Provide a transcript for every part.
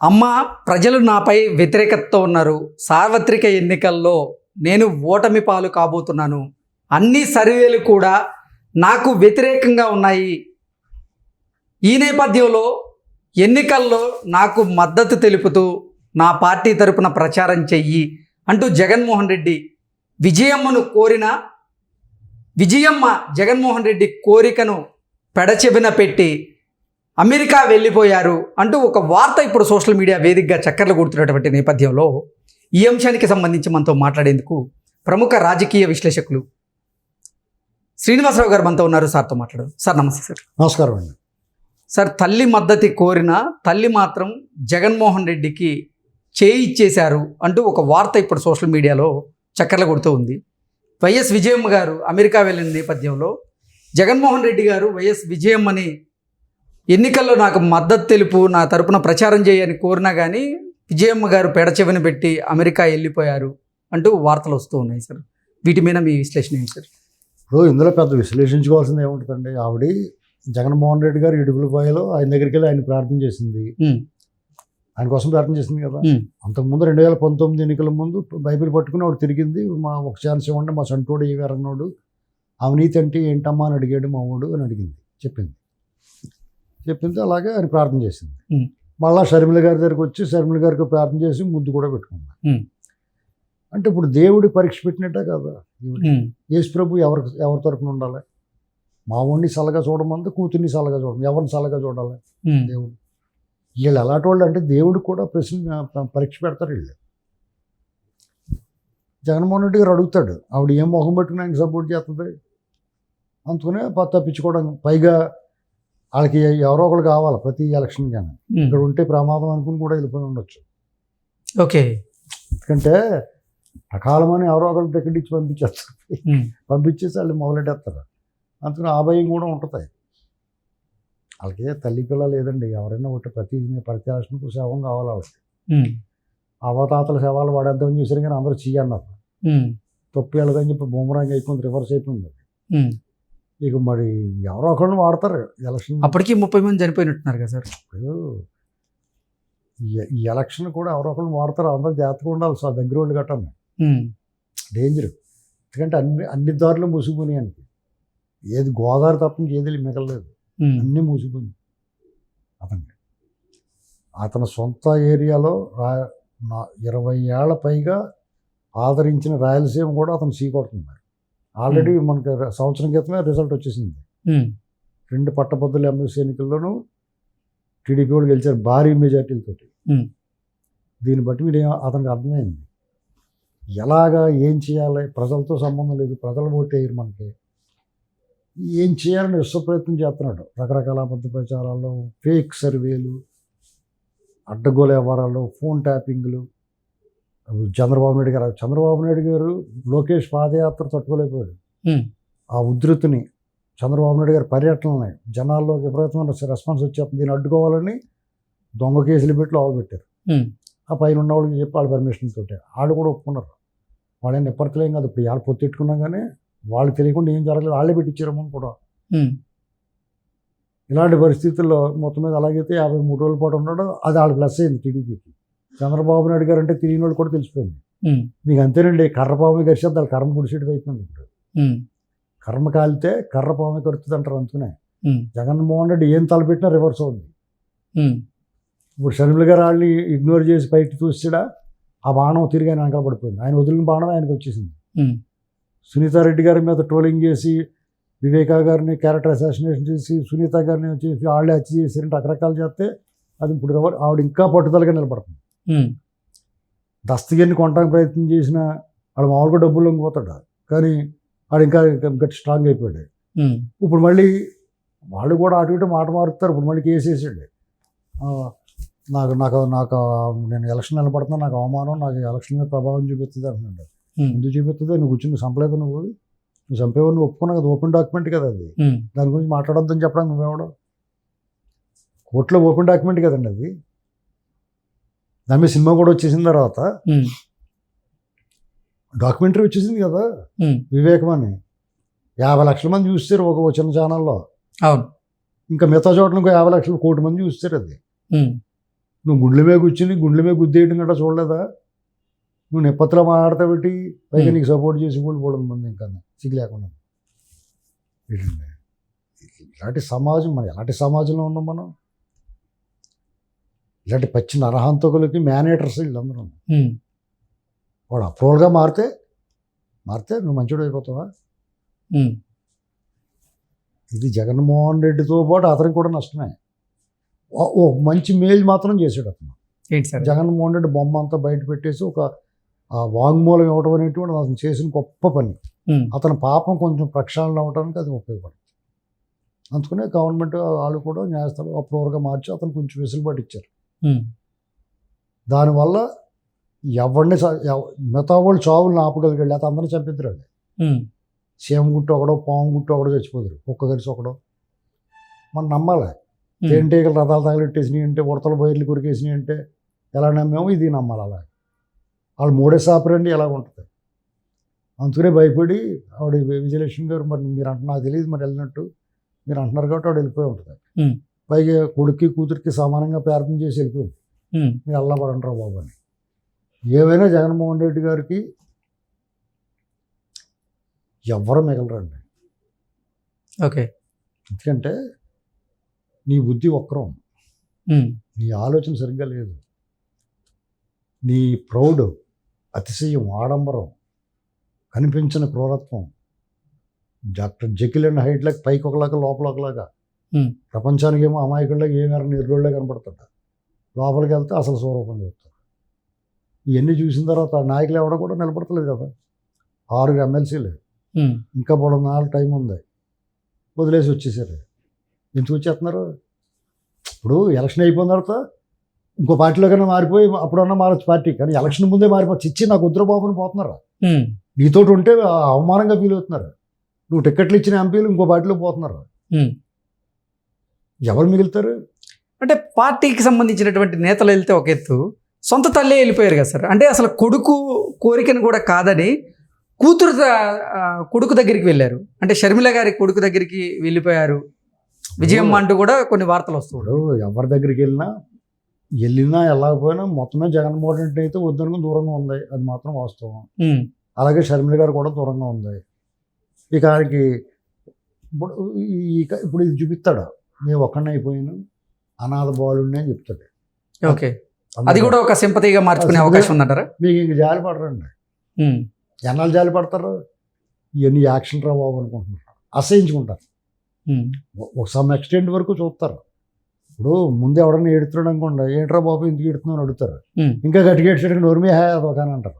అమ్మ, ప్రజలు నాపై వ్యతిరేకతతో ఉన్నారు. సార్వత్రిక ఎన్నికల్లో నేను ఓటమి పాలు కాబోతున్నాను. అన్ని సర్వేలు కూడా నాకు వ్యతిరేకంగా ఉన్నాయి. ఈ నేపథ్యంలో ఎన్నికల్లో నాకు మద్దతు తెలుపుతూ నా పార్టీ తరపున ప్రచారం చెయ్యి అంటూ జగన్మోహన్ రెడ్డి విజయమ్మ జగన్మోహన్ రెడ్డి కోరికను పెడచెవిన పెట్టి అమెరికా వెళ్ళిపోయారు అంటూ ఒక వార్త ఇప్పుడు సోషల్ మీడియా వేదికగా చక్కర్లు కొడుతున్నటువంటి నేపథ్యంలో ఈ అంశానికి సంబంధించి మనతో మాట్లాడేందుకు ప్రముఖ రాజకీయ విశ్లేషకులు శ్రీనివాసరావు గారు మనతో ఉన్నారు. సార్తో మాట్లాడారు. సార్ నమస్తే. సార్ నమస్కారం అండి. సార్, తల్లి మద్దతు కోరిన తల్లి మాత్రం జగన్మోహన్ రెడ్డికి చేయి ఇచ్చేశారు అంటూ ఒక వార్త ఇప్పుడు సోషల్ మీడియాలో చక్కర్లు కొడుతూ ఉంది. వైఎస్ విజయమ్మ గారు అమెరికా వెళ్ళిన నేపథ్యంలో జగన్మోహన్ రెడ్డి గారు వైఎస్ విజయమ్మని ఎన్నికల్లో నాకు మద్దతు తెలుపు, నా తరపున ప్రచారం చేయని కోరినా కానీ విజయమ్మ గారు పెడచెవిన పెట్టి అమెరికా వెళ్ళిపోయారు అంటూ వార్తలు వస్తూ ఉన్నాయి. సార్, వీటి మీద మీ విశ్లేషణ ఏంటి సార్? ఇప్పుడు ఇందులో పెద్ద విశ్లేషించుకోవాల్సింది ఏముంటుందండి. ఆవిడ జగన్మోహన్ రెడ్డి గారు ఇడుపులపాయలో ఆయన దగ్గరికి వెళ్ళి ఆయన ప్రార్థన చేసింది, ఆయన కోసం ప్రార్థన చేసింది కదా. అంతకుముందు 2019 ఎన్నికల ముందు బైబిల్ పట్టుకుని ఆవిడ తిరిగింది. మా ఒక ఛాన్స్ ఇవ్వండి, మా సంటోడు ఏ అన్నాడు, అవినీతి అంటే ఏంటమ్మా అని అడిగాడు మామూడు అని చెప్పింది. అలాగే ఆయన ప్రార్థన చేసింది. మళ్ళా షర్మిల గారి దగ్గరికి వచ్చి షర్మిల గారికి ప్రార్థన చేసి ముద్దు కూడా పెట్టుకుంది. అంటే ఇప్పుడు దేవుడి పరీక్ష పెట్టినట్టే కదా. యేసు ప్రభు ఎవరి తరపున ఉండాలి? మావాడిని సలగా చూడమంది, కూతుర్ని సలగా చూడడం, ఎవరిని సలగా చూడాలి? దేవుడు. వీళ్ళు ఎలాంటి వాళ్ళు అంటే దేవుడికి కూడా పరీక్ష పెడతారు వీళ్ళు. జగన్మోహన్ రెడ్డి గారు అడుగుతాడు, ఆవిడ ఏం మొహం పెట్టుకుని ఆయనకి సపోర్ట్ చేస్తుంది అందుకనే తప్పించుకోవడం. పైగా వాళ్ళకి ఎవరో ఒకరు కావాలి ప్రతి ఎలక్షన్. కానీ ఇక్కడ ఉంటే ప్రమాదం అనుకుని కూడా వెళ్ళిపోయి ఉండొచ్చు. ఓకే, ఎందుకంటే అకాలమని ఎవరో ఒకరు టికెట్ ఇచ్చి పంపించేసి వాళ్ళు మొదలెట్టేస్తారు. అందుకని ఆ భయం కూడా ఉంటుంది వాళ్ళకి. తల్లి పిల్ల లేదండి, ఎవరైనా ఒకటి ప్రతి ఆలోచనకు శవం కావాలి వాళ్ళకి. అవతాతల శవాలు వాడేద్దామని చూసారు కానీ అందరూ చెయ్యన్నారు. తప్పు వెళ్ళదని చెప్పి బూమరాంగ్ అయిపోయింది, రివర్స్ అయిపోయింది. ఇక మరి ఎవరో ఒకరిని వాడతారు ఎలక్షన్. అప్పటికి 30 మంది చనిపోయినట్టున్నారు కదా సార్. ఈ ఎలక్షన్ కూడా ఎవరో ఒకరిని వాడతారు. అందరూ జాగ్రత్తగా ఉండాలి సార్, దగ్గర వాళ్ళు కట్టాలి. డేంజర్. ఎందుకంటే అన్ని దారులు మూసుకుపోయి అని, ఏది గోదావరి తప్ప ఇంకేది మిగలలేదు, అన్నీ మూసుకుని. అతని సొంత ఏరియాలో 20 ఏళ్ల పైగా ఆదరించిన రాయలసీమ కూడా అతను సీకొడుతున్నారు. ఆల్రెడీ మనకి సంవత్సరం క్రితమే రిజల్ట్ వచ్చేసింది. 2 పట్టభద్రుల ఎమ్మెల్సీ ఎన్నికల్లోనూ టీడీపీ వాళ్ళు గెలిచారు భారీ మెజార్టీలతోటి. దీన్ని బట్టి మీరు అతనికి అర్థమైంది ఎలాగా ఏం చేయాలి. ప్రజలతో సంబంధం లేదు, ప్రజలు ఓటు వేయరు మనకి. ఏం చేయాలని విశ్వ ప్రయత్నం చేస్తున్నాడు. రకరకాల అబద్ధ ప్రచారాలు, ఫేక్ సర్వేలు, అడ్డగోల వ్యవహారాలు, ఫోన్ ట్యాపింగ్లు. చంద్రబాబు నాయుడు గారు లోకేష్ పాదయాత్ర తట్టుకోలేకపోయాడు. ఆ ఉధృతిని, చంద్రబాబు నాయుడు గారి పర్యటనని జనాల్లో విపరీతమైన రెస్పాన్స్ వచ్చేస్తుంది. దీన్ని అడ్డుకోవాలని దొంగ కేసులు పెట్టి లోపబెట్టారు. ఆ పైన ఉన్న వాళ్ళకి చెప్పి వాళ్ళ పర్మిషన్ తోటి వాళ్ళు కూడా ఒప్పుకున్నారు. వాళ్ళని నిప్పర్తలేం కాదు. ఇప్పుడు వాళ్ళు పొత్తెట్టుకున్నా కానీ వాళ్ళు తెలియకుండా ఏం జరగలేదు, వాళ్ళే పెట్టించారేమో కూడా. ఇలాంటి పరిస్థితుల్లో మొత్తం మీద అలాగైతే 53 రోజుల పాటు ఉన్నాడు. అది వాళ్ళకి ప్లస్ అయింది టీడీపీకి. చంద్రబాబు నాయుడు గారు అంటే తిరిగిన వాళ్ళు కూడా తెలిసిపోయింది. మీకు అంతేనండి, కర్రపాము గరిచేది వాళ్ళ కర్మ గుడిసేటిది అయిపోయింది. ఇప్పుడు కర్మ కాలితే కర్రపాము కరుతుంది అంటారు. అందుకనే జగన్మోహన్ రెడ్డి ఏం తలపెట్టినా రివర్స్ అవుతుంది. ఇప్పుడు షర్మిల గారు వాళ్ళని ఇగ్నోర్ చేసి బయట చూసిడా ఆ బాణం తిరిగి ఆయన వెనకాల పడిపోయింది. ఆయన వదిలిన బాణం ఆయనకు వచ్చేసింది. సునీతారెడ్డి గారి మీద ట్రోలింగ్ చేసి, వివేకా గారిని క్యారెక్టర్ అసాసినేషన్ చేసి, సునీత గారిని చేసి వాళ్ళే హత్య చేసి రకరకాలు చేస్తే అది ఇప్పుడు ఆవిడ ఇంకా పట్టుదలగా నిలబడుతుంది. దస్తగిరిని కొనడానికి ప్రయత్నం చేసిన వాడు మామూలుగా డబ్బులు లొంగిపోతాడు, కానీ వాడు ఇంకా గట్టి స్ట్రాంగ్ అయిపోయాడు. ఇప్పుడు మళ్ళీ వాళ్ళు కూడా అటు ఇటు మాట మారుతారు. ఇప్పుడు మళ్ళీ కేసు వేసాడు. నాకు నాకు నాకు నేను ఎలక్షన్ నిలబడుతున్నా, నాకు అవమానం, నాకు ఎలక్షన్ మీద ప్రభావం చూపిస్తుంది అంటున్నాడు. ఎందుకు చూపిస్తుంది? నువ్వు కూర్చుని చంపలేదు, నువ్వు చంపేవాడు, నువ్వు ఒప్పుకున్నావు కదా, ఓపెన్ డాక్యుమెంట్ కదా అది. దాని గురించి మాట్లాడొద్దని చెప్పడానికి నువ్వేవడం? కోర్టులో ఓపెన్ డాక్యుమెంట్ కదండి అది. దాని మీద సినిమా కూడా వచ్చేసిన తర్వాత డాక్యుమెంటరీ వచ్చేసింది కదా వివేకం అని. 50 లక్షల మంది చూస్తారు ఒక చిన్న ఛానల్లో. ఇంకా మిగతా చోట్ల ఇంకో 50 లక్షలు, 1 కోటి మంది చూస్తారు అది. నువ్వు గుండెల మీద కూర్చుని గుండెల మీద గుద్దేయటం గట్రా చూడలేదా? నువ్వు నెప్పత్రా మాట్లాడతాబెట్టి పైగా నీకు సపోర్ట్ చేసి కూడా పోవడం మంది ఇంకా సిగ్గు లేకుండా. ఏంటండి ఇలాంటి సమాజం, మనం ఎలాంటి సమాజంలో ఉన్నాం మనం? ఇలాంటి పచ్చి నరహంతకులకి మేనేటర్స్ వీళ్ళందరూ. వాడు అప్రూవల్గా మారితే నువ్వు మంచివాడు అయిపోతావా? ఇది జగన్మోహన్ రెడ్డితో పాటు అతనికి కూడా నష్టమే. ఓ మంచి మేలు మాత్రం చేసాడు అతను. ఏంటి సార్? జగన్మోహన్ రెడ్డి బొమ్మ అంతా బయట పెట్టేసి ఒక వాంగ్మూలం ఇవ్వడం అనేటువంటి అతను చేసిన గొప్ప పని. అతని పాపం కొంచెం ప్రక్షాళన అవ్వడానికి అది ఉపయోగపడుతుంది. అందుకనే గవర్నమెంట్ వాళ్ళు కూడా న్యాయస్థానం అప్రూవర్గా మార్చి అతను కొంచెం వెసులుబాటు ఇచ్చారు. దానివల్ల ఎవరిని మిగతా వాళ్ళు చావులను ఆపగలిగాడు, లేకపోతే అందరినీ చంపిద్దరు. సీఎం గుట్టు ఒకడో, పాము గుట్టు ఒకడో చచ్చిపోతారు, ఒక్క కలిసి ఒకడో. మనం నమ్మాలి. తేనెటీగలు రథాలు తగలెట్టేసినాయి అంటే, ఉడతలు బయర్లు కొరికేసినాయి అంటే ఎలా నమ్మామో ఇది నమ్మాలి. అలా వాళ్ళు మూడేసాపరండి ఎలాగ ఉంటుంది. అందుకనే భయపడి ఆవిడ విజయలక్ష్మి గారు, మరి మీరు అంటున్నా నాకు తెలియదు, మరి వెళ్ళినట్టు మీరు అంటున్నారు కాబట్టి ఆవిడ వెళ్ళిపోయి ఉంటుంది. పైగా కొడుక్కి కూతురికి సమానంగా ప్రార్థన చేసి వెళ్ళిపోయింది. మీరు అల్లబడంటారు బాబు అని. ఏవైనా జగన్మోహన్ రెడ్డి గారికి ఎవ్వరూ మిగలరండి. ఓకే. ఎందుకంటే నీ బుద్ధి వక్రం, నీ ఆలోచన సరిగ్గా లేదు, నీ ప్రౌడ్, అతిశయం, ఆడంబరం, కనిపించిన క్రూరత్వం, డాక్టర్ జకిల్ అండ్ హైడ్లాగా పైకి ఒకలాగా లోపల ఒకలాగా, ప్రపంచానికి ఏమో అమాయకుల్లాగా ఏమైనా నిర్రోళ్ళే కనపడుతుంటారు, లోపలికి వెళ్తే అసలు స్వరూపం చెప్తారు. ఇవన్నీ చూసిన తర్వాత నాయకులు ఎవడ కూడా నిలబడతలేదు కదా. 6 ఎమ్మెల్సీలు, ఇంకా 3 నాలుగు టైం ఉంది, వదిలేసి వచ్చేసారు. ఎందుకు వచ్చేస్తున్నారు? ఇప్పుడు ఎలక్షన్ అయిపోయిన తర్వాత ఇంకో పార్టీలోకైనా మారిపోయి అప్పుడన్నా మారచ్చు పార్టీ, కానీ ఎలక్షన్ ముందే మారిపోవచ్చు. ఇచ్చి నాకు ఉద్రబాబుని పోతున్నారు. నీతోటి ఉంటే అవమానంగా ఫీల్ అవుతున్నారు. నువ్వు టికెట్లు ఇచ్చిన ఎంపీలు ఇంకో పార్టీలో పోతున్నారు. ఎవరు మిగులుతారు? అంటే పార్టీకి సంబంధించినటువంటి నేతలు వెళ్తే ఒక ఎత్తు, సొంత తల్లే వెళ్ళిపోయారు కదా సార్. అంటే అసలు కొడుకు కోరికను కూడా కాదని కొడుకు దగ్గరికి వెళ్ళారు. అంటే షర్మిల గారి కొడుకు దగ్గరికి వెళ్ళిపోయారు విజయమ్మ అంటూ కూడా కొన్ని వార్తలు వస్తున్నాడు. ఎవరి దగ్గరికి వెళ్ళినా వెళ్ళకపోయినా మొత్తమే జగన్మోహన్ రెడ్డి అయితే వద్దనుకుని దూరంగా ఉంది, అది మాత్రం వాస్తవం. అలాగే షర్మిల గారు కూడా దూరంగా ఉంది. ఇక ఆయనకి ఇప్పుడు ఇది చూపిస్తాడు, నేను ఒక్కడిని అయిపోయాను, అనాథ బాలుడిని అని చెప్తాడు. ఓకే, అది కూడా ఒక సింపతిగా మార్చుకునే అవకాశం ఉందంటారా? మీకు ఇంక జాలి పడరండి. ఎన్నాళ్ళు జాలి పడతారు? ఇవన్నీ యాక్షన్ రా బాబు అనుకుంటున్నారు, అసహించుకుంటారు. ఒక సమ్ ఎక్స్టెంట్ వరకు చూస్తారు. ఇప్పుడు ముందు ఎవడన్నా ఏడుతున్నాడు అనుకోండి, ఏంట్రా బాబు ఎందుకు ఏడుతున్నావు అని అడుగుతారు. ఇంకా గట్టిగా ఏడ్చేటప్పుడు నోర్మే అని అంటారు.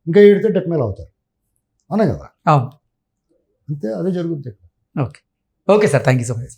ఇంకా ఏడితే డెక్మేల్ అవుతారు, అనే కదా. అంతే, అదే జరుగుతుంది. Okay sir, thank you so much.